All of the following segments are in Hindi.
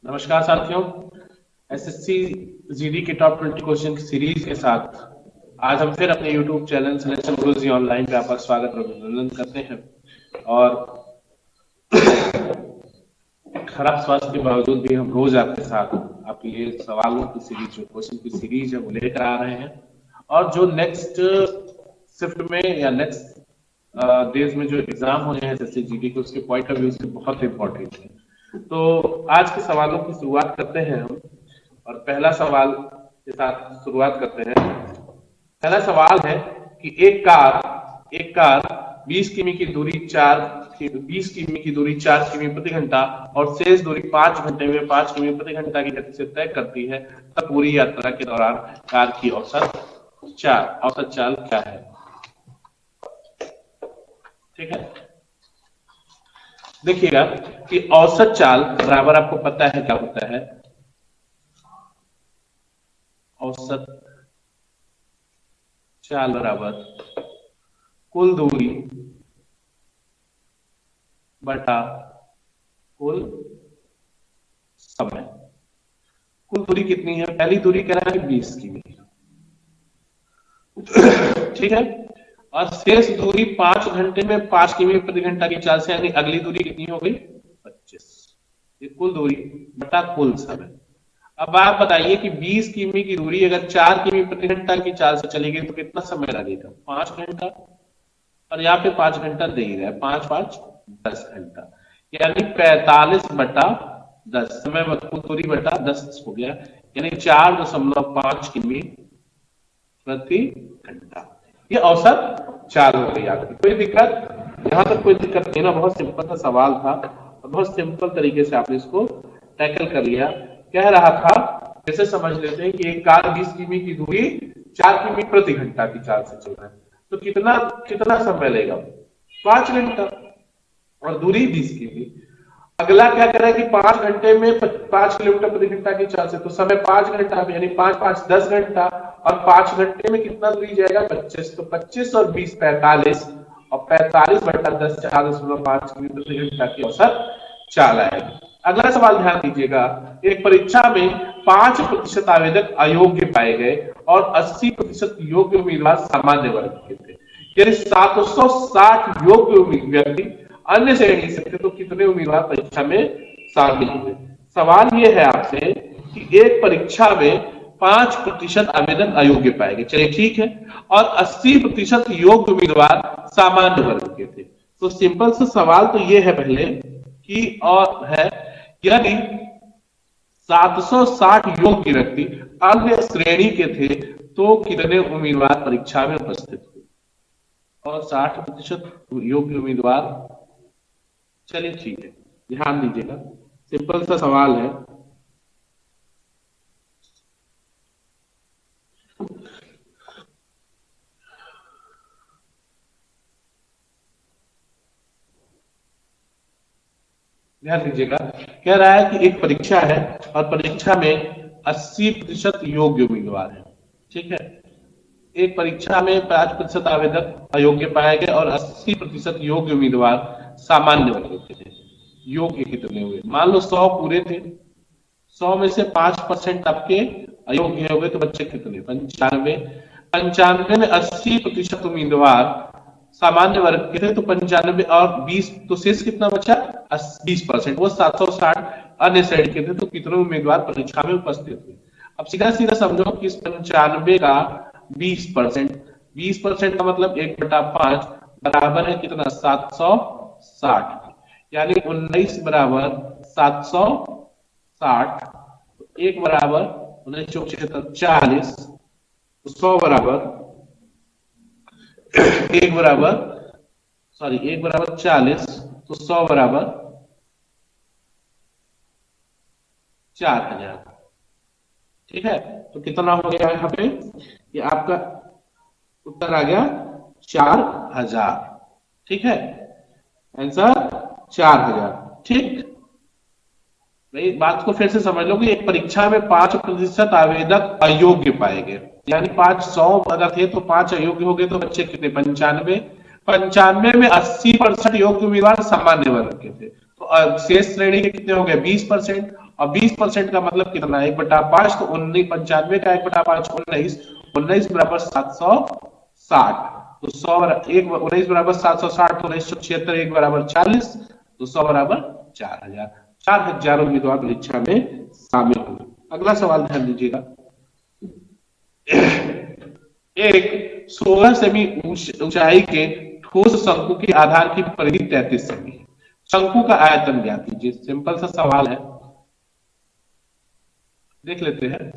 नमस्कार साथियों। एसएससी जीडी के टॉप 20 क्वेश्चन की सीरीज के साथ आज हम फिर अपने यूट्यूब चैनल सिलेक्शन गुरुजी ऑनलाइन पे आपका स्वागत और अभिनंदन करते हैं। और खराब स्वास्थ्य के बावजूद भी हम रोज आपके साथ आपके लिए सवालों की सीरीज, जो क्वेश्चन की सीरीज है वो लेकर आ रहे हैं। और जो नेक्स्ट शिफ्ट में या नेक्स्ट डेज में जो एग्जाम होने हैं एसएससी जीडी के, उसके पॉइंट ऑफ व्यू से बहुत इंपॉर्टेंट है। तो आज के सवालों की शुरुआत करते हैं हम, और पहला सवाल के साथ शुरुआत करते हैं। पहला सवाल है कि एक कार 20 किमी की दूरी 4 किमी प्रति घंटा और शेष दूरी 5 घंटे में 5 किमी प्रति घंटा की गति से तय करती है, तब पूरी यात्रा के दौरान कार की औसत चाल क्या है? ठीक है, देखिएगा कि औसत चाल बराबर आपको पता है क्या होता है। औसत चाल बराबर कुल दूरी बटा कुल समय। कुल दूरी कितनी है? पहली दूरी कह रहा है 20 किमी, ठीक है। और शेष दूरी 5 घंटे में 5 किमी प्रति घंटा की चाल से, यानी अगली दूरी कितनी हो गई? 25। ये कुल दूरी बटा कुल समय। अब आप बताइए कि 20 किमी की दूरी अगर 4 किमी प्रति घंटा की चाल से चलेगी तो कितना समय लगेगा? 5 घंटा। और यहाँ पे 5 घंटा दे ही रहा है, 5 5 10 घंटा, यानी 45 बटा 10 समय कुल दूरी बटा 10 हो गया, यानी 4.5 किमी प्रति घंटा। ये औसत चाल हो गई आपकी। कोई दिक्कत? यहां तक कोई दिक्कत नहीं ना? बहुत सिंपल सा सवाल था और बहुत सिंपल तरीके से आपने इसको टैकल कर लिया। कह रहा था, जैसे समझ लेते हैं कि एक कार 20 किमी की दूरी 4 किमी प्रति घंटा की चाल से चल रहा है, तो कितना कितना समय लेगा? 5 घंटा, और दूरी 20 किमी। अगला क्या कह रहा है कि 5 घंटे में 5 किलोमीटर प्रति घंटा की चाल से, तो समय 5 घंटा, यानी 5 5 10 घंटा, और 5 घंटे में कितना दूरी जाएगा? 25। तो 25 और 20 45, और 45 बटा 10 4.5 किमी प्रति घंटा की औसत चाल आएगी। अगला सवाल ध्यान दीजिएगा, एक परीक्षा में 5% आवेदक अयोग्य पाए गए और 80% योग्य उम्मीदवार सामान्य वर्ग के थे, यानी 760 योग्य व्यक्ति अन्य श्रेणी से थे, तो कितने उम्मीदवार परीक्षा में शामिल हुए? सवाल यह है आपसे कि एक परीक्षा में 5% आवेदन अयोग्य पाए गए, चलिए ठीक है, और 80% योग्य उम्मीदवार सामान्य वर्ग के थे। तो सिंपल सा सवाल तो यह है पहले कि, और है यानी 760 योग्य व्यक्ति अन्य श्रेणी के थे, तो कितने उम्मीदवार परीक्षा में उपस्थित हुए? और 60% योग्य उम्मीदवार। चलिए ठीक है, ध्यान दीजिएगा, सिंपल सा सवाल है। ध्यान दीजिएगा, कह रहा है कि एक परीक्षा है और परीक्षा में 80% योग्य उम्मीदवार है, ठीक है। एक परीक्षा में 5% आवेदक अयोग्य पाए गए और 80% योग्य उम्मीदवार सामान्य वर्ग के थे। योग्य कितने हुए? मान लो 100 पूरे थे, 100 में से 5% आपके अयोग्य हो गए, तो बच्चे कितने? 95। 95 में 80% उम्मीदवार सामान्य वर्ग के थे, तो 95 और 20, तो शेष कितना बचा? 20%, वो 760 अन्य श्रेणी के थे, तो कितने उम्मीदवार परीक्षा में उपस्थित हुए? अब सीधा सीधा समझो कि इस 95 का 20%, 20% का मतलब 1/5 बराबर है कितना? 760, यानी 19 बराबर 760, एक बराबर 19 चौक 40, 100 बराबर एक बराबर 40, तो 100 बराबर 4000। ठीक है, तो कितना हो गया यहाँ पे? ये आपका उत्तर आ गया 4000। ठीक है, आंसर 4000। ठीक, एक बात को फिर से समझ लो कि एक परीक्षा में 5% आवेदक अयोग्य पाए गए, यानी 500 अगर थे तो 5 अयोग्य हो गए, तो बच्चे कितने? 95। 95 में 80% योग्य उम्मीदवार सामान्य वर्ग के थे, तो शेष श्रेणी के कितने हो गए? 20%, और 20% का मतलब कितना है 1/5, तो 95 का 1/5 19, 19 बराबर 760, तो 100 एक 19 बराबर 760, तो 1976 1 बराबर 40, तो 100 बराबर 4000, 4000 उम्मीदवार परीक्षा में शामिल हुए। अगला सवाल ध्यान दीजिएगा, एक 16 सेमी ऊंचाई के ठोस शंकु के आधार की परिधि 33 सेमी है, शंकु का आयतन ज्ञात कीजिए। सिंपल सा सवाल है, देख लेते हैं।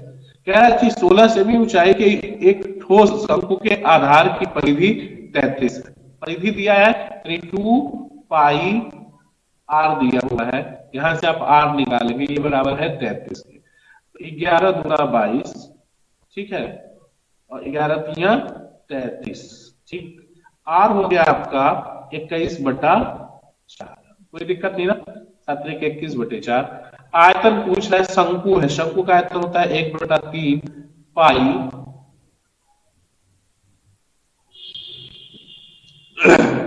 कह रहा है कि 16 सेमी ऊंचाई के एक ठोस शंकु के आधार की परिधि 33 है, परिधि दिया है 2 पाई आर दिया हुआ है, यहां से आप आर निकालेंगे, ये बराबर है 33 के, तो 11 दूना 22, ठीक है, और 11 तिया 33, ठीक। आर हो गया आपका 21/4, कोई दिक्कत नहीं ना, 7 21/4। आयतन पूछ रहा है, शंकु है, शंकु का आयतन होता है 1/3 पाई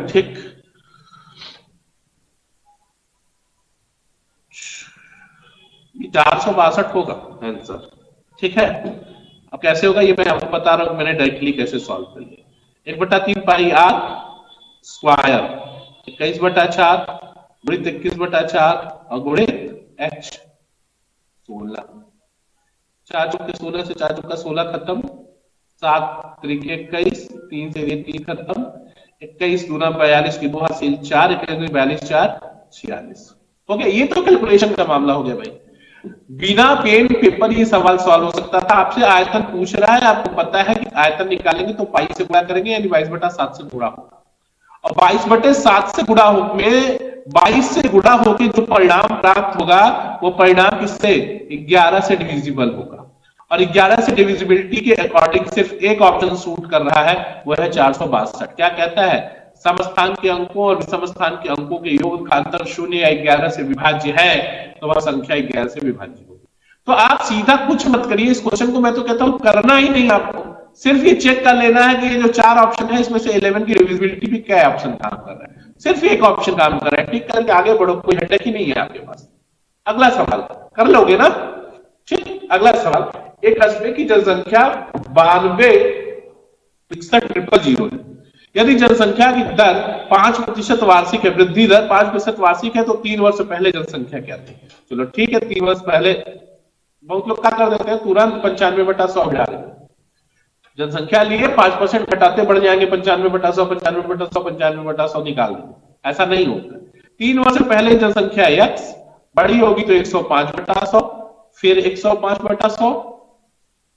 ठीक, 462 होगा आंसर, ठीक है। अब कैसे होगा ये मैं आपको बता रहा हूं, मैंने डायरेक्टली कैसे सॉल्व कर लिया। 1/3 पाई आर स्क्वायर 21/4 गुणित 21/4 और गुणित एच 16, 4 चौके 16 से 4 चौका 16 खत्म, 7 त्रिके 21, 3 से 3 खत्म, 21 दूना 42 की 2 हासिल 4, 21 42 4 46 हो गया। ये तो कैलकुलेशन का मामला हो गया भाई, बिना पेन पेपर ये सवाल सॉल्व हो सकता था। आपसे आयतन पूछ रहा है, आपको पता है कि आयतन निकालेंगे तो पाई से गुणा करेंगे, यानी 22/7 से गुणा होगा, और 22/7 से गुणा हो में 22 से गुणा होकर जो परिणाम प्राप्त होगा वो परिणाम किससे 11 से डिविजिबल होगा, और 11 से डिविजिबिलिटी के अकॉर्डिंग सिर्फ एक ऑप्शन सूट कर रहा है, वो है 462। क्या कहता है, समस्थान के अंकों और विषम स्थान के अंकों के योग का अंतर 0 या 11 से विभाज्य है, तो वह संख्या 11 से विभाज्य होगी। तो आप सीधा कुछ मत करिए, इस क्वेश्चन को मैं तो कहता हूं करना ही नहीं, आपको सिर्फ ये चेक कर लेना है कि ये जो 4 ऑप्शन है इसमें से 11 की डिविजिबिलिटी भी क्या ऑप्शन काम कर रहा है, सिर्फ एक ऑप्शन काम कर रहा है, ठीक करके आगे बढ़ो, कोई हेडेक ही नहीं है आपके पास। अगला सवाल कर लोगे ना, ठीक। अगला सवाल, एक कस्बे की जनसंख्या 92,61,000 है, यदि जनसंख्या की दर 5% वार्षिक है, वृद्धि दर 5% वार्षिक है, तो 3 वर्ष पहले जनसंख्या क्या थी। चलो ठीक है, 3 वर्ष पहले बहुत लोग क्या कर देते हैं, तुरंत 95/100 बढ़ा देते हैं, जनसंख्या लिए 5% घटाते बढ़ जाएंगे 95/100, 95/100, 95/100 निकाल देंगे, ऐसा नहीं होता। 3 वर्ष पहले जनसंख्या x बड़ी होगी तो 105/100, फिर 105/100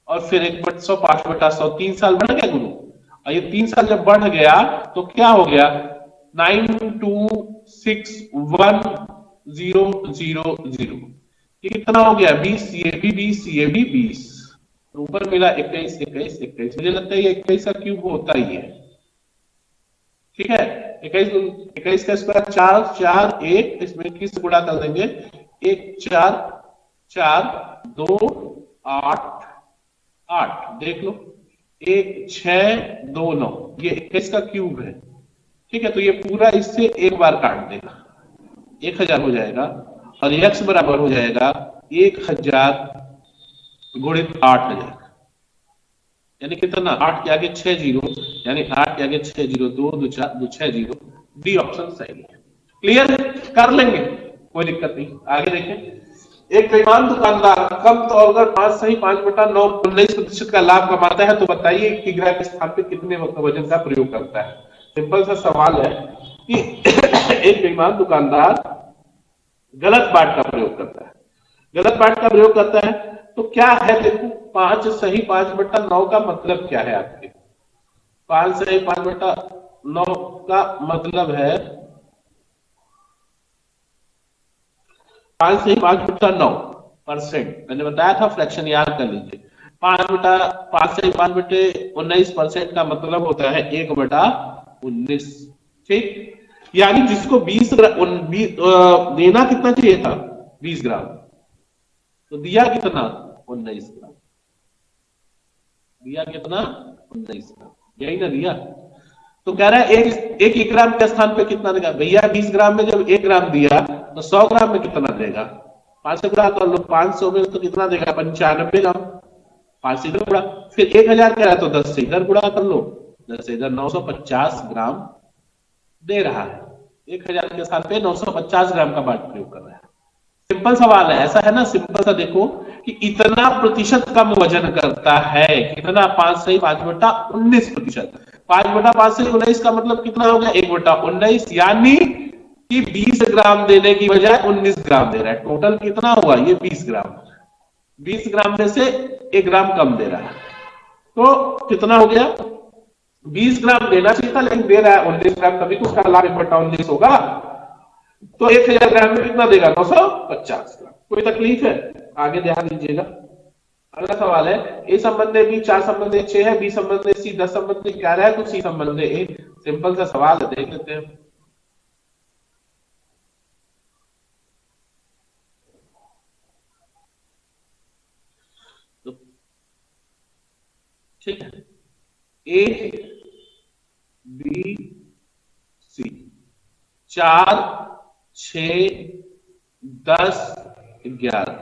और फिर 105/100, 3 साल बढ़ गया गुरु, और ये 3 साल जब बढ़ गया तो क्या हो गया 9261,000, ये कितना हो गया 20 CAB 20 CAB 20, ऊपर मिला 21 21 21, मुझे लगता है ये 21 का क्यूब होता ही है, ठीक है। 21 का स्क्वायर 4 4 1, इसमें 21 से गुणा कर देंगे, 1 4 4 2 8 8, देख लो 1 6 2 9, ये 21 का क्यूब है, ठीक है। तो ये पूरा इससे एक बार काट देगा, 1000 हो जाएगा, और x बराबर हो जाएगा 1000 गुणित 8 हो जाएगा, यानी कितना 8 के आगे 6 जीरो, यानी 8 के आगे 6 जीरो, 2 2 4 2 6 जीरो, डी ऑप्शन सही है। क्लियर है, कर लेंगे कोई दिक्कत नहीं। आगे देखें, एक बेईमान दुकानदार कम तौर पर 5 सही 5/9 19% का लाभ कमाता है, तो बताइए कि ग्राह के स्थान पर कितने वजन का प्रयोग करता है। सिंपल सा सवाल है कि एक बेईमान दुकानदार गलत बाट का प्रयोग करता है, गलत बाट का प्रयोग करता है, तो क्या है देखो 5 सही 5/9 का मतलब क्या है आपके, 5 सही 5/9 का मतलब है 5 सही 5/9%, मैंने बताया था फ्रैक्शन याद कर लीजिए, 5 सही 5/19% का मतलब होता है 1/19, ठीक। यानी जिसको 20 देना कितना चाहिए था 20 ग्राम, तो दिया कितना 19 ग्राम, दिया कितना 19 ग्राम, यही ना दिया। तो कह रहा है एक ग्राम के स्थान पे कितना देगा भैया, 20 ग्राम में जब 1 ग्राम दिया तो 100 ग्राम में कितना देगा, 5 से गुणा कर लो, 500 में तो कितना देगा 95 ग्राम, 5 से इधर गुणा, फिर 1000 कह रहा है तो 10 से इधर गुणा कर लो, 10 से इधर 950 ग्राम दे रहा है। 1000 के साथ पे 950 ग्राम का बाट प्रयोग कर रहा है। सिंपल सवाल है, ऐसा है ना, सिंपल सा देखो कि इतना प्रतिशत कम वजन करता है, कितना 5 से 5/19%। 5/5 से 19 का मतलब कितना हो गया 1/19, यानी कि 20 ग्राम देने की बजाय 19 ग्राम दे रहा है। टोटल कितना हुआ ये 20 ग्राम, 20 ग्राम में से 1 ग्राम कम दे रहा है, तो कितना हो गया 20 ग्राम देना चाहिए था लेकिन दे रहा है 19 ग्राम, तभी तो उसका लाभ 1/19 होगा। तो 1000 ग्राम में कितना देगा 950 ग्राम। कोई तकलीफ है, आगे ध्यान दीजिएगा। अगला सवाल है, ए संबंध बी 4 संबंध 6 है, बी संबंध सी 10 संबंध 11 है, तो सी संबंध ए। सिंपल सा सवाल है, देख लेते हैं। तो ठीक है, ए बी सी 4 6 10 11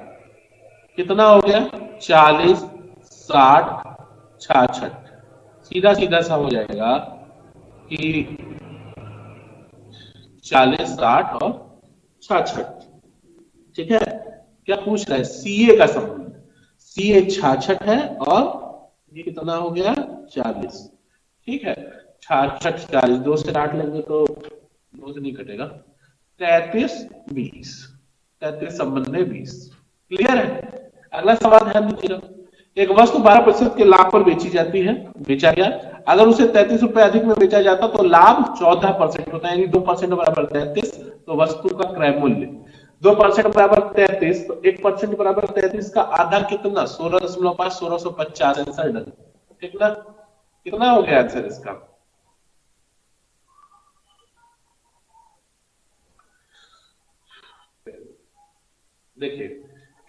कितना हो गया 40 60 66। सीधा सीधा सा हो जाएगा कि 40 60 और 66। ठीक है, क्या पूछ रहा है सीए का संबंध, सीए 66 है और ये कितना हो गया 40। ठीक है, 66 40, 2 से 8 लेंगे तो 2 से नहीं कटेगा, 33 20, 33 संबंध है 20। क्लियर है। अगला सवाल ध्यान दीजिएगा, एक वस्तु 12% के लाभ पर बेची जाती है, बेचा गया, अगर उसे 33 रुपए अधिक में बेचा जाता तो लाभ 14% होता है, यानी 2% बराबर 33, तो वस्तु का क्रय मूल्य 2% बराबर 33, तो 1% बराबर 33 का आधा कितना 16.5 1650। Answer done. कितना कितना हो गया आंसर इसका, देखिए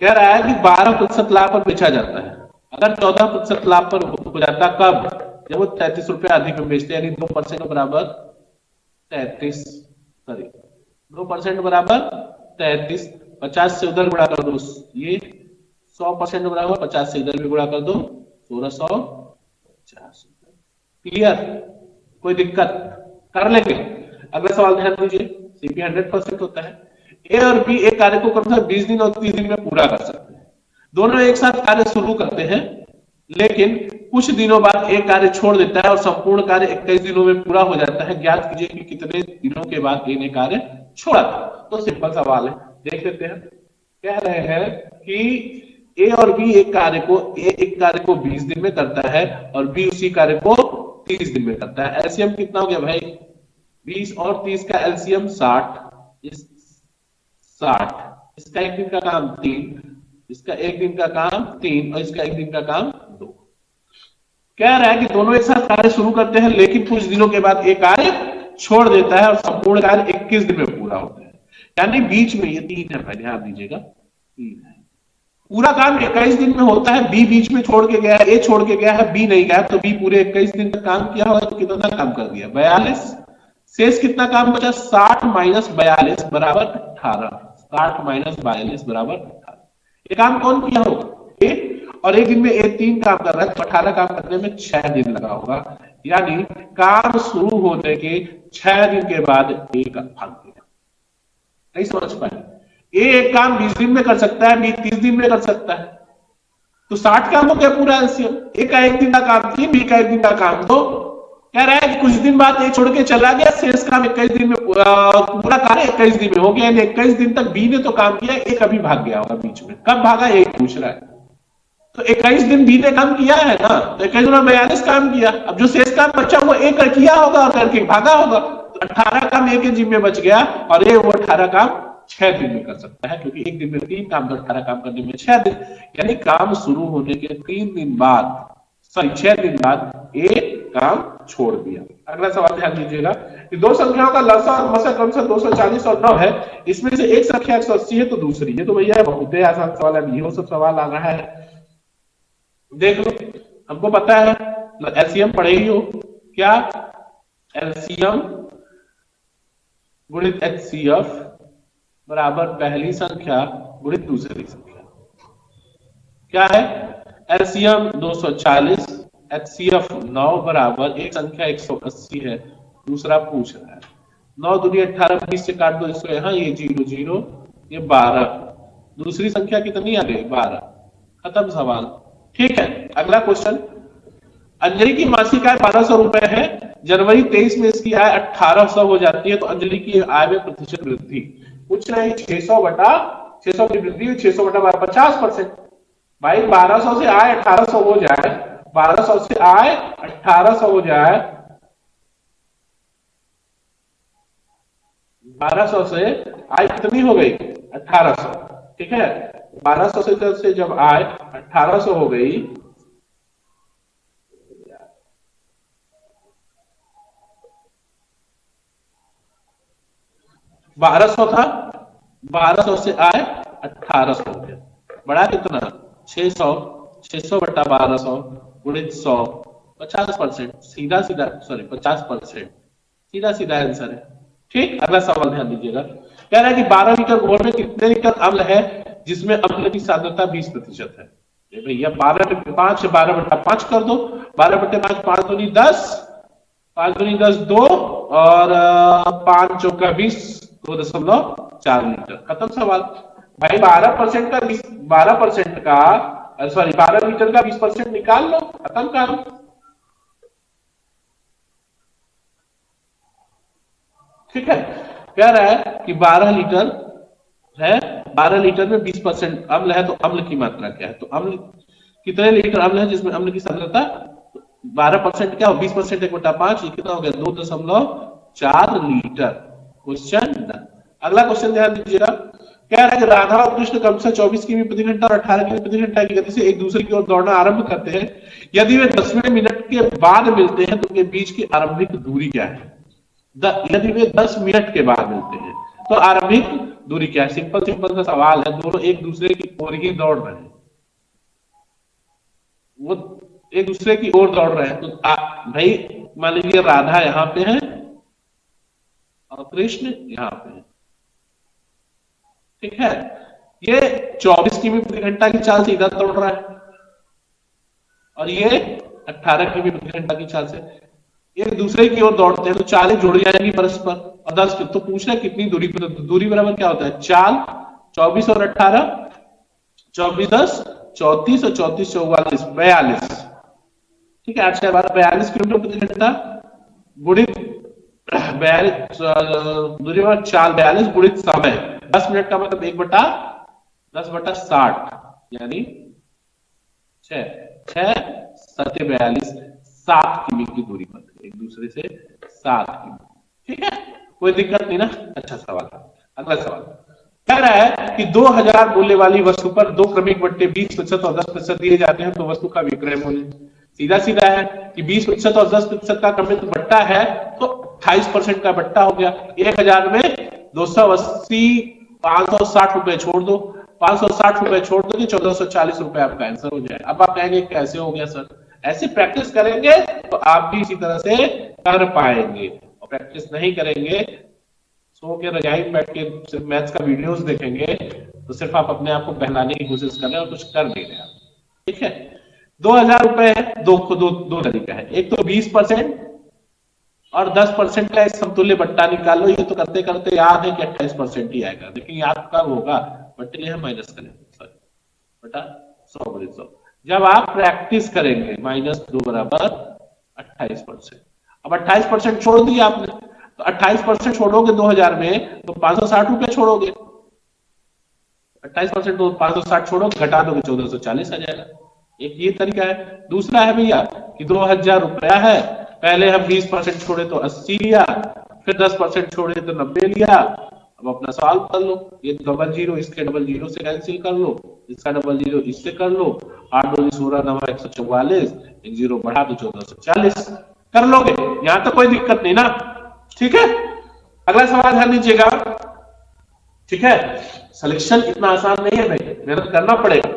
कह रहा है कि 12% लाभ पर बेचा जाता है, अगर 14% लाभ पर हो जाता कब, जब वो 33 रुपए अधिक में बेचते, यानी 2% बराबर 33, सॉरी 2% बराबर 33, 50 से उधर गुणा कर दो, ये 100% बराबर 50 से इधर भी गुणा कर दो 1650। क्लियर, कोई दिक्कत, कर लेंगे। अगला सवाल ध्यान दीजिए, सीपी 100% होता है, ए और बी एक कार्य को कम से कम 20 दिन और 30 दिन में पूरा कर सकते हैं। दोनों एक साथ कार्य शुरू करते हैं, लेकिन कुछ दिनों बाद एक कार्य छोड़ देता है और संपूर्ण कार्य 21 दिनों में पूरा हो जाता है। ज्ञात कीजिए कि कितने दिनों के बाद ए ने कार्य छोड़ा था। तो सिंपल सवाल है, देख लेते हैं। कह रहे हैं कि ए और बी एक कार्य को 20 दिन में करता है और बी उसी कार्य को 30 दिन में करता है। एलसीएम कितना हो गया भाई, 20 और 30 का एलसीएम 60, 60, इसका एक दिन का काम 3, इसका एक दिन का काम 3 और इसका एक दिन का काम 2। कह रहा है कि दोनों एक साथ कार्य शुरू करते हैं लेकिन कुछ दिनों के बाद एक कार्य छोड़ देता है और संपूर्ण कार्य 21 दिन में पूरा होता है, यानी बीच में ये 3 है भाई, ध्यान दीजिएगा 3 है। पूरा काम 21 दिन में होता है, बी बीच में छोड़ के गया है, ए छोड़ के गया है, बी नहीं गया, तो बी पूरे 21 दिन का काम किया होगा, तो कितना काम कर दिया 42। शेष कितना काम बचा 60 माइनस 42 बराबर 18, 60 माइनस 42 बराबर 18। ये काम कौन किया होगा ए, और एक दिन में ए 3 काम कर रहा है, तो 18 काम करने में 6 दिन लगा होगा, यानी काम शुरू होने के 6 दिन के बाद ए का भाग गया। नहीं समझ पाए, ए एक काम 20 दिन में कर सकता है, बी 30 दिन में कर सकता है, तो 60 काम हो गया पूरा एलसीएम। ए का एक दिन का काम 3, बी का एक दिन का काम 2। कह रहा है कि कुछ दिन बाद ए छोड़ के चला गया, शेष काम 21 दिन में पूरा कार्य 21 दिन में हो गया, 21 दिन तक बी ने तो काम किया, ए कभी भाग गया होगा बीच में, कब भागा यही पूछ रहा है। तो 21 दिन बी ने काम किया है ना, तो 21 दिन 42 काम किया, अब जो शेष काम बचा वो ए कर किया होगा और करके भागा होगा, तो 18 काम ए के जिम्मे बच गया और ए वो 18 काम 6 दिन में कर सकता है, क्योंकि एक दिन में 3 काम, तो 18 काम करने में 6 दिन, यानी काम शुरू होने के 3 दिन बाद, सॉरी 6 दिन बाद ए काम छोड़ दिया। अगला सवाल ध्यान दीजिएगा कि दो संख्याओं का लसा और मसा क्रमशः 240 और 9 है, इसमें से एक संख्या 180 है तो दूसरी, ये तो भैया बहुत ही आसान सवाल है, ये सब सवाल आ रहा है। देख लो, हमको पता है एलसीएम पढ़े ही हो, क्या एलसीएम गुणित एचसीएफ बराबर पहली संख्या गुणित दूसरी संख्या। क्या है? एलसीएम 240, एचसीएफ 9 बराबर एक संख्या 180 है, दूसरा पूछ रहा है 9 दूनी 18, 20 से काट दो इसको, यहाँ ये 0 0, ये 12, दूसरी संख्या कितनी आ गई? 12। खत्म सवाल। ठीक है, अगला क्वेश्चन। अंजलि की मासिक आय 1200 रुपए है, जनवरी 23 में इसकी आय 1800 हो जाती है, तो अंजलि की आय में प्रतिशत वृद्धि पूछ रहे हैं। 600 बटा 600 की वृद्धि, 600 बटा 50%। भाई 1200 से आय 1800 हो जाए, 1200 से आय 1800 हो जाए, 1200 से आय कितनी हो गई? 1800। ठीक है, 1200 से जब आय 1800 हो गई, 1200 था, 1200 से आए 1800 हो गया, बड़ा कितना? 600, 600 बटा 1200 गुणित 100, 50%, सीधा सीधा, सॉरी 50%, सीधा सीधा आंसर है। ठीक, अगला सवाल ध्यान दीजिएगा। कह रहा है कि 12 लीटर घोल में कितने लीटर अम्ल है जिसमें अम्ल की सांद्रता 20% है? भैया 12 5 12 बटा 5 कर दो, 12 बटे 5, 5 दूनी 10, 5 दूनी 10 2, और 5 चौका 20, 2.4 लीटर। खत्म सवाल। भाई 12% का 12% का, सॉरी 12 लीटर का 20% निकाल लो, खत्म काम। ठीक है, कह रहा है कि 12 लीटर है, 12 लीटर में 20% अम्ल है, तो अम्ल की मात्रा क्या है? तो अम्ल कितने लीटर अम्ल है जिसमें अम्ल की सांद्रता 12% क्या हो? 20%, 1/5, ये कितना हो गया? 2.4 लीटर। क्वेश्चन। अगला क्वेश्चन ध्यान दीजिएगा। कह रहा है कि राधा और कृष्ण क्रमशः 24 किमी प्रति घंटा और 18 किमी प्रति घंटा की गति से एक दूसरे की ओर दौड़ना आरंभ करते हैं। यदि वे 10वें मिनट के बाद मिलते हैं तो उनके बीच की आरंभिक दूरी क्या है? यदि वे 10 मिनट के बाद मिलते हैं तो आरंभिक दूरी क्या है? सिंपल सिंपल सा सवाल है, दोनों एक दूसरे की ओर ही दौड़ रहे हैं, वो एक दूसरे की ओर दौड़ रहे हैं, तो भाई मान लीजिए राधा यहाँ पे है और कृष्ण यहाँ पे है। ठीक है, ये 24 किमी प्रति घंटा की चाल से इधर दौड़ रहा है और ये 18 किमी प्रति घंटा की चाल से, एक दूसरे की ओर दौड़ते हैं तो चालें जुड़ जाएंगी परस्पर, और 10, तो पूछ रहे कितनी दूरी पर? दूरी बराबर क्या होता है? चाल 24 और 18, 24 10 34 और 34 44 42। ठीक है, 8 12 42 किलोमीटर प्रति घंटा गुणित 42, दूरी पर चाल 42 गुणित समय 10 मिनट का मतलब 1/10/60, यानी 6 6 7 42, 7 किमी की दूरी पर एक दूसरे से 7 किमी। ठीक है, कोई दिक्कत नहीं ना? अच्छा सवाल। अगला सवाल कह रहा है कि 2000 मूल्य वाली वस्तु पर 2 क्रमिक बट्टे 20% और 10% दिए जाते हैं, तो वस्तु का विक्रय मूल्य सीधा सीधा है कि 20% और 10% का क्रमिक बट्टा है, तो 28% का बट्टा हो गया। 1000 में 280, 560 रुपए छोड़ दो, 560 रुपए छोड़ दो कि 1440 रुपए आपका आंसर हो जाए। अब आप कहेंगे कैसे हो गया सर? ऐसे प्रैक्टिस करेंगे तो आप भी इसी तरह से कर पाएंगे, और प्रैक्टिस नहीं करेंगे, सो के रजाई में बैठ के सिर्फ मैथ्स का वीडियोस देखेंगे, तो सिर्फ आप अपने आप को बहलाने की कोशिश कर रहे हैं और कुछ कर नहीं रहे आप। ठीक है, 2000 रुपए है, दो तरीका है, एक तो 20% और 10% का एक समतुल्य बट्टा निकाल लो। ये तो करते करते याद है कि 28% ही आएगा, लेकिन याद कब होगा? बट्टे लिए हम माइनस करेंगे, सॉरी बटा 100/100, जब आप प्रैक्टिस करेंगे। -2 बराबर 28%। अब 28% छोड़ दिया आपने, तो 28% छोड़ोगे 2000 में तो 560 रुपए छोड़ोगे, 28% तो 560 छोड़ोगे, घटा दोगे 1440 आ जाएगा। एक ये तरीका है। दूसरा है भैया कि 2000 रुपया है, पहले हम 20% छोड़े तो 80 लिया, फिर 10% छोड़े तो 90 लिया। अब अपना सॉल्व कर लो, ये डबल जीरो इसके डबल जीरो से कैंसिल कर लो, इसका डबल जीरो इससे कर लो, 8 2 16 9 144, एक जीरो बढ़ा दो 1440, कर लोगे, यहां तो कोई दिक्कत नहीं ना? ठीक है, अगला सवाल ध्यान दीजिएगा। ठीक है, सिलेक्शन इतना आसान नहीं है भाई, मेहनत करना पड़ेगा।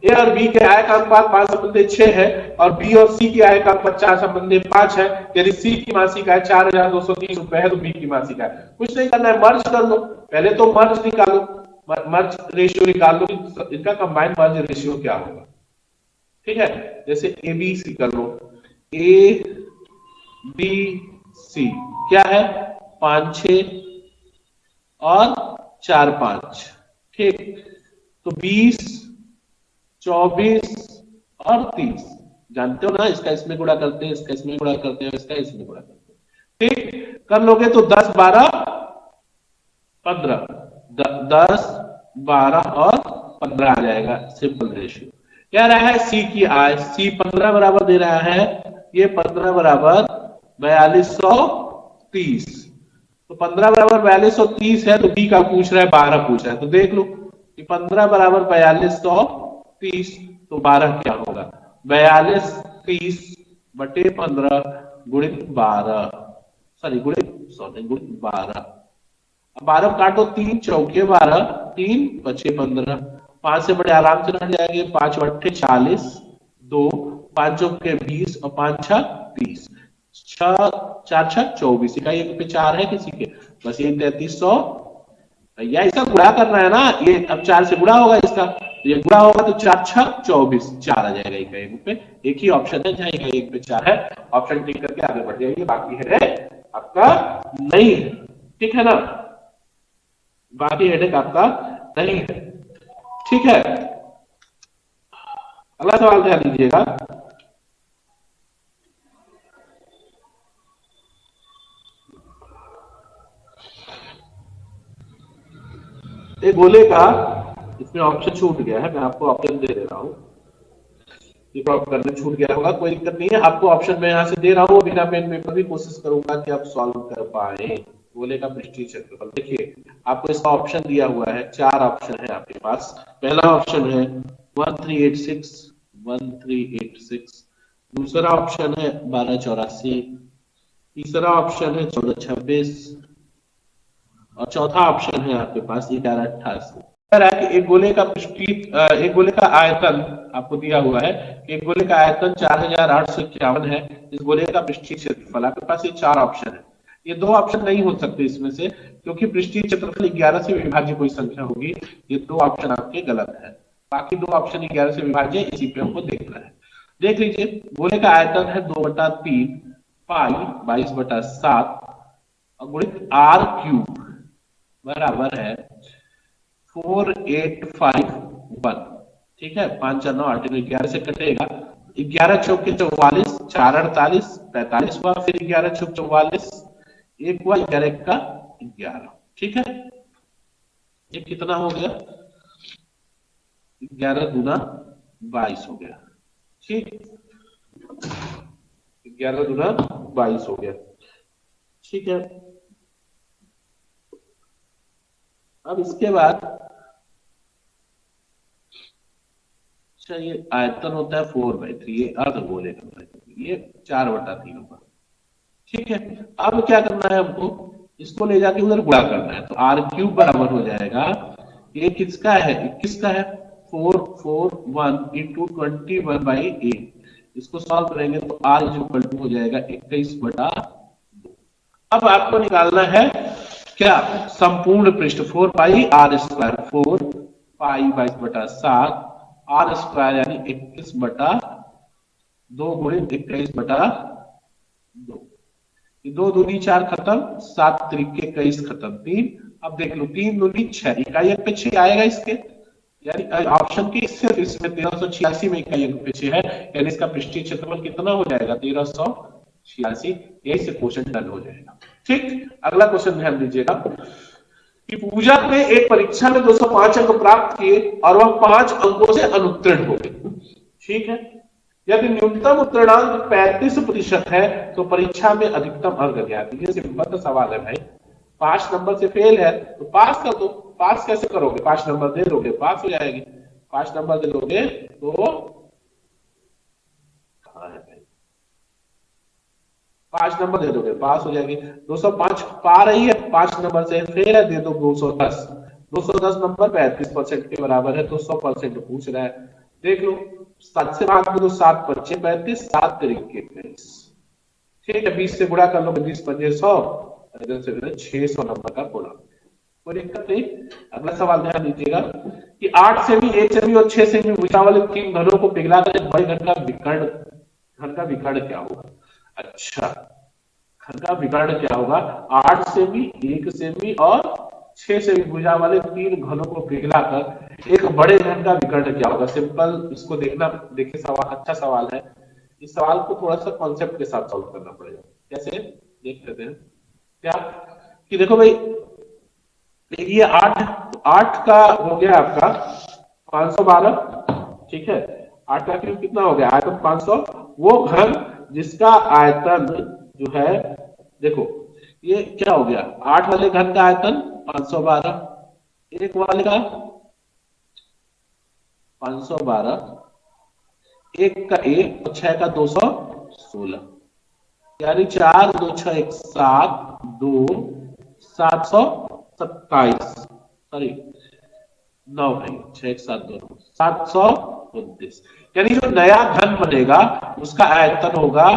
ए और बी के आय का अनुपात 5:6 है और बी और सी की आय का अनुपात 4:5 है। यदि सी की मासिक आय 4230 रुपए है तो बी की मासिक आय, कुछ नहीं करना है, मर्ज कर लो। पहले तो मर्ज निकालो, मर्ज रेशियो निकाल लो कि इनका कंबाइंड मर्ज रेशियो क्या होगा। ठीक है, जैसे ए बी सी कर लो, ए बी सी क्या है, 5 6 और 4 5, ठीक। तो 20 24 और 30, जानते हो ना, इसका इसमें गुणा करते हैं, इसका इसमें गुणा करते हैं, इसका इसमें गुणा करते हैं, ठीक। कर लोगे तो 10 12 15, 10 12 और 15 आ जाएगा, सिंपल रेशियो। कह रहा है सी की आय, सी 15 बराबर दे रहा है, ये 15 बराबर 4230, तो 15 बराबर 4230 है, तो बी का पूछ रहा है 12 पूछ रहा है, तो देख लो कि 15 बराबर 4230, तो 12 क्या होगा, 4230 बटे 15 गुणित 12, सॉरी गुणित 12। अब 12 काटो, 3 चौके 12, 3 बचे 15, 5 से बड़े आराम से हट जाएंगे, 5 बट्टे 40, 2 5 चौके 20 और 5 6 30, 6 4 6 24, इकाई एक पे 4 है किसी के, बस ये 3300। भैया इसका गुणा करना है ना, ये अब 4 से गुणा होगा इसका, ये गुणा होगा तो 4 6 24, 4 आ जाएगा इकाई एक पे। एक ही ऑप्शन है जहां इकाई एक पे 4 है, ऑप्शन टिक करके आगे बढ़ जाइए, बाकी है आपका नहीं है, ठीक है ना, बाकी हेडेक आपका नहीं है, ठीक है। अगला सवाल ध्यान दीजिएगा, एक गोले का, इसमें ऑप्शन छूट गया है, मैं आपको ऑप्शन दे दे रहा हूं, ये ड्रॉप करने छूट गया होगा, कोई दिक्कत नहीं है, आपको ऑप्शन मैं यहां से दे रहा हूं, बिना पेन पेपर भी कोशिश करूंगा कि आप सॉल्व कर पाए। गोले का पृष्ठीय क्षेत्रफल, देखिए आपको इसका ऑप्शन दिया हुआ है, 4 ऑप्शन है आपके पास। पहला ऑप्शन है 1386, दूसरा ऑप्शन है 1284, तीसरा ऑप्शन है 1426 और चौथा ऑप्शन है आपके पास 1188। कह रहा है कि एक गोले का आयतन आपको दिया हुआ है, एक गोले का आयतन 4851 है, इस गोले का पृष्ठीय क्षेत्रफल, आपके पास ये 4 ऑप्शन है। ये 2 ऑप्शन नहीं हो सकते इसमें से, क्योंकि पृष्ठीय क्षेत्रफल 11 से विभाज्य कोई संख्या होगी, ये 2 ऑप्शन आपके गलत है, बाकी 2 ऑप्शन 11 से विभाज्य, इसी पे हमको देखना है। देख लीजिए, गोले का आयतन है 2/3 पाई 22/7 और गुणित आर क्यूब बराबर है 4851, ठीक है, 5 4 9 8 11 से कटेगा, 11 चौके 44, 4 48 45 हुआ, फिर 11 चौक 44, एक हुआ, 11 1 का 11, ठीक है। ये कितना हो गया, 11 दूना 22 हो गया, ठीक, 11 दूना 22 हो गया, ठीक है। अब इसके बाद ये आयतन होता है 4/3, ये अर्धगोले का, ये 4/3 होगा, ठीक है। अब क्या करना है हमको, इसको ले जाके उधर गुणा करना है, तो आर क्यूब बराबर हो जाएगा, ये किसका है, 21 का है, 441 इंटू 21/8, इसको सॉल्व करेंगे तो आर इज इक्वल टू हो जाएगा 21/2। अब आपको निकालना है क्या, संपूर्ण पृष्ठ, 4 pi R square, 4 pi 22/7 R square यानी 21/2 गुणित 21/2, 2 दूनी 4 खत्म, 7 त्रिके 21 खत्म, 3। अब देख लो 3 दूनी 6, इकाई एक पे 6 आएगा इसके, यानी ऑप्शन की सिर्फ इसमें 1386 में इकाई एक पे 6 है, यानी इसका पृष्ठीय क्षेत्रफल कितना हो जाएगा, 1386, यही से क्वेश्चन डन हो जाएगा, ठीक। अगला क्वेश्चन ध्यान दीजिएगा कि पूजा ने एक परीक्षा में 205 अंक प्राप्त किए और वह 5 अंकों से अनुत्तीर्ण हो गई, ठीक है। यदि न्यूनतम उत्तीर्णांक 35% है तो परीक्षा में अधिकतम अंक ज्ञात। ये सिंपल सवाल है भाई, 5 नंबर से फेल है तो पास कर दो, पास कैसे करोगे, 5 नंबर दे दोगे पास हो जाएगी, 5 नंबर दे दोगे तो कहां है भाई, 5 नंबर दे दोगे पास हो जाएगी, 205 पा रही है, 5 नंबर से फेल है, दे दो 210, 210 नंबर 35% के बराबर है, तो 100% पूछ रहा है, देख लो 7 से भाग दो, 7 5 35, 7 तरीके 21, ठीक है, 20 से गुणा कर लो, 20 5 100, इधर से 600 नंबर का गुणा, कोई दिक्कत नहीं। अगला सवाल ध्यान दीजिएगा कि 8 सेमी, 1 सेमी और 6 सेमी भुजा वाले 3 घनों को पिघलाकर एक बड़े घन का विकर्ण क्या होगा? अच्छा, घन का विकर्ण क्या होगा? 8 सेमी, 1 सेमी और 6 सेमी भुजा वाले 3 घनों को पिघलाकर एक बड़े घन का विकर्ण क्या होगा? सिंपल, इसको देखना, देखिए सवाल अच्छा सवाल है। इस सवाल को थोड़ा सा कॉन्सेप्ट के साथ सॉल्व करना पड़ेगा। कैसे, देख लेते हैं। क्या कि देखो भाई, ये 8 का हो गया आपका 512, ठीक है। 8 का क्यूब कितना हो गया? आयतन 500। वो घन जिसका आयतन जो है, देखो ये क्या हो गया? 8 वाले घन का आयतन 512, एक वाले का 512, एक का 1 और 6 का 216, यानी 4 2 6 1 7 2 727, सॉरी 9 भाई, 6 1 7 2 729, यानी जो नया घन बनेगा उसका आयतन होगा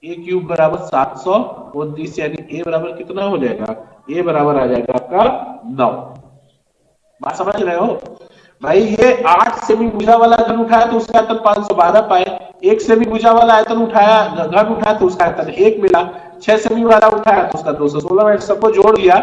ए क्यूब बराबर 729, यानी ए बराबर कितना हो जाएगा? ए बराबर आ जाएगा आपका 9। बात समझ रहे हो भाई? ये 8 सेमी भुजा वाला घन उठाया तो उसका आयतन 512 पाए, 1 सेमी भुजा वाला आयतन उठाया, घन उठाया तो उसका आयतन 1 मिला, 6 सेमी वाला उठाया तो उसका 216, सबको जोड़ दिया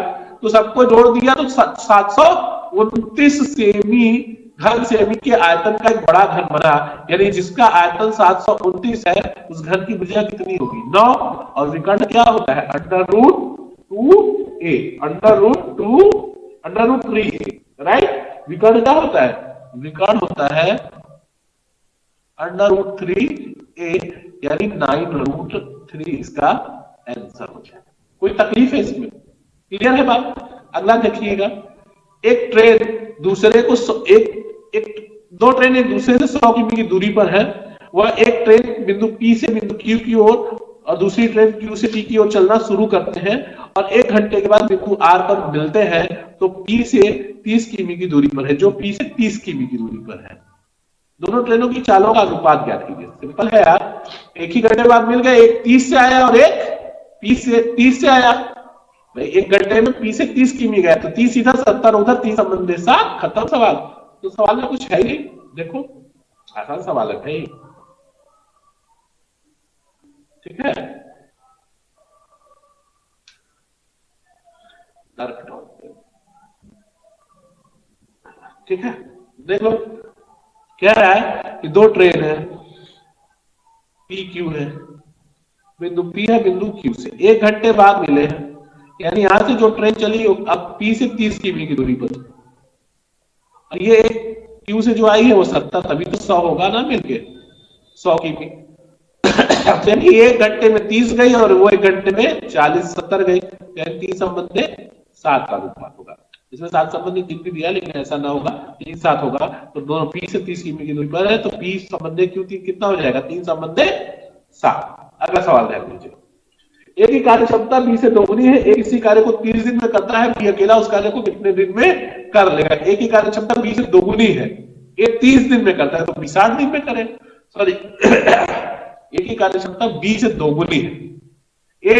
तो 729 सेमी घन सेमी के आयतन का एक बड़ा घन बना, यानी जिसका आयतन 729 है उस घन की भुजा कितनी होगी? 9। और विकर्ण क्या होता है? √2a, √3a, right. विकर्ण क्या होता है? विकर्ण होता है √3a, यानी 9√3 इसका आंसर हो जाए। कोई तकलीफ है इसमें? क्लियर है बात? अगला देखिएगा, एक ट्रेन दूसरे को दो ट्रेन एक दूसरे से 100 किमी की दूरी पर है। वह एक ट्रेन बिंदु P से बिंदु Q की ओर और दूसरी ट्रेन Q से T की ओर चलना शुरू करते हैं और 1 घंटे के बाद बिंदु R पर मिलते हैं तो P से 30 किमी की दूरी पर है, जो P से 30 किमी की दूरी पर है। दोनों ट्रेनों की चालों का अनुपात ज्ञात कीजिए। सिंपल है यार, एक ही घंटे बाद मिल गए, एक 30 से आया और एक P से 30 से आया। भाई 1 घंटे में P से 30 किमी गया तो 30 इधर 70 उधर, 30 संबंध 7, खत्म सवाल। तो सवाल में कुछ है ही नहीं। देखो आसान सवाल है भाई, ठीक है। ठीक है, देख लो, कह रहा है कि 2 ट्रेन है, पी क्यू है, बिंदु पी है बिंदु क्यू से 1 घंटे बाद मिले हैं, यानी यहां से जो ट्रेन चली अब पी से 30 किमी की दूरी पर, और ये क्यू से जो आई है वो 70, तभी तो 100 होगा ना मिलके 100 किमी। यानी 1 घंटे में 30 गई और वो 1 घंटे में 40 70 गई, यानी 3 संबंध 7 का अनुपात होगा। इसमें 7 संबंधी गिनती दिया, लेकिन ऐसा ना होगा, 3 7 होगा तो दोनों पी से 30 किमी की दूरी पर है तो पी संबंध क्यू कितना हो जाएगा? 3 संबंध 7। अगला सवाल ध्यान दीजिए, एक ही कार्य क्षमता बी से दोगुनी है, एक इसी कार्य को 30 दिन में करता है, बी अकेला उस कार्य को कितने दिन में कर लेगा? एक ही कार्य क्षमता बी से दोगुनी है, ये 30 दिन में करता है तो बी 60 दिन में करे। सॉरी, एक ही कार्य क्षमता बी से दोगुनी है, ए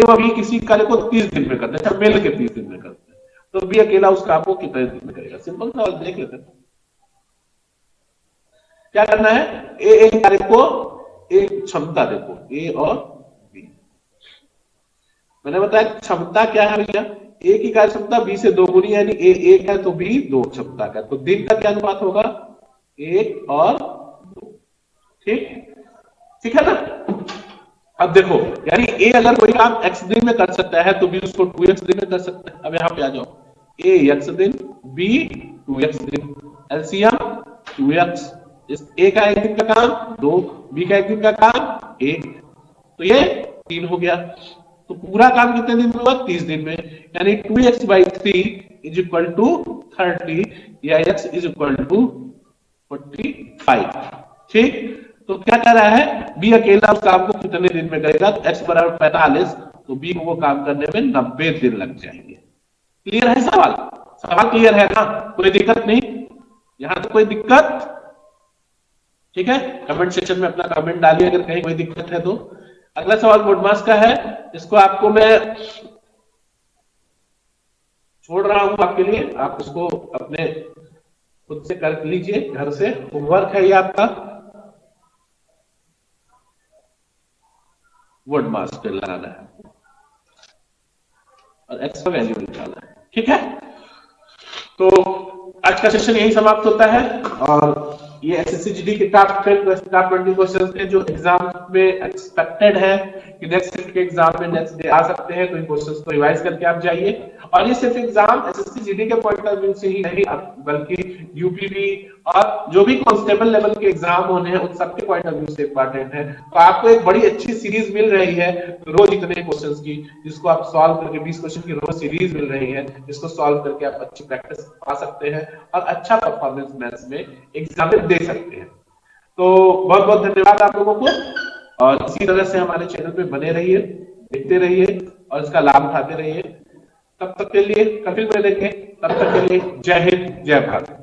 व बी किसी कार्य को 30 दिन में करते हैं, मिल के 30 दिन में करते हैं, तो बी अकेला उस काम को कितने दिन में करेगा? सिंपल सवाल देख लेते हैं। क्या करना है? ए कार्य को, एक क्षमता देखो ए और बी, मैंने बताया क्षमता क्या है भैया? ए की कार्य क्षमता बी से दोगुनी, यानी ए 1 है तो बी 2 क्षमता का, तो दिन का क्या अनुपात होगा? 1 और 2। ठीक है ना? अब देखो, यानी ए अगर कोई काम x दिन में कर सकता है तो बी उसको 2x दिन में कर सकता है। अब यहां पे आ जाओ, ए x दिन, बी 2x दिन, एलसीएम 2x, इस ए का 1 दिन का काम 2, बी का 1 दिन का काम 1, तो ये 3 हो गया। तो पूरा काम कितने दिन में हुआ? 30 दिन में, यानी 2x/3 इज इक्वल टू 30, या x इज इक्वल टू 45। ठीक, तो क्या कर रहा है? बी अकेला उस काम को कितने दिन में करेगा? तो x बराबर 45, तो बी को वो काम करने में 90 दिन लग जाएंगे। क्लियर है सवाल? सवाल क्लियर है ना? कोई दिक्कत नहीं, यहां तो कोई दिक्कत? ठीक है, कमेंट सेक्शन में अपना कमेंट डालिए अगर कहीं कोई दिक्कत है तो। अगला सवाल बोर्ड मास का है, इसको आपको मैं छोड़ रहा हूं आपके लिए, आप इसको अपने खुद से कर लीजिए, घर से होमवर्क है ये आपका। वर्ड मास्क लगाना है और एक्स का वैल्यू निकालना है, ठीक है। तो आज का सेशन यही समाप्त होता है। और ये एसएससी के टॉप 20 क्वेश्चन थे जो एग्जाम में एक्सपेक्टेड है कि नेक्स्ट शिफ्ट के एग्जाम में नेक्स्ट डे आ सकते हैं, तो इन क्वेश्चंस को रिवाइज करके आप जाइए। और ये सिर्फ एग्जाम एसएससी के पॉइंट ऑफ व्यू से ही नहीं, बल्कि यूपीवी और जो भी कांस्टेबल लेवल के एग्जाम होने हैं उन सबके पॉइंट ऑफ व्यू से इंपॉर्टेंट है। तो आपको एक बड़ी अच्छी सीरीज मिल रही है रोज इतने क्वेश्चंस की, जिसको आप सॉल्व करके 20 क्वेश्चन की रोज सीरीज मिल रही है, जिसको सॉल्व करके आप अच्छी प्रैक्टिस पा सकते हैं और अच्छा परफॉर्मेंस मैथ्स में एग्जाम में दे सकते हैं। तो बहुत बहुत धन्यवाद आप लोगों को, और इसी तरह से हमारे चैनल पे बने रहिए, देखते रहिए और इसका लाभ उठाते रहिए। तब तक के लिए कल फिर मिलेंगे, तब तक के लिए जय हिंद जय भारत।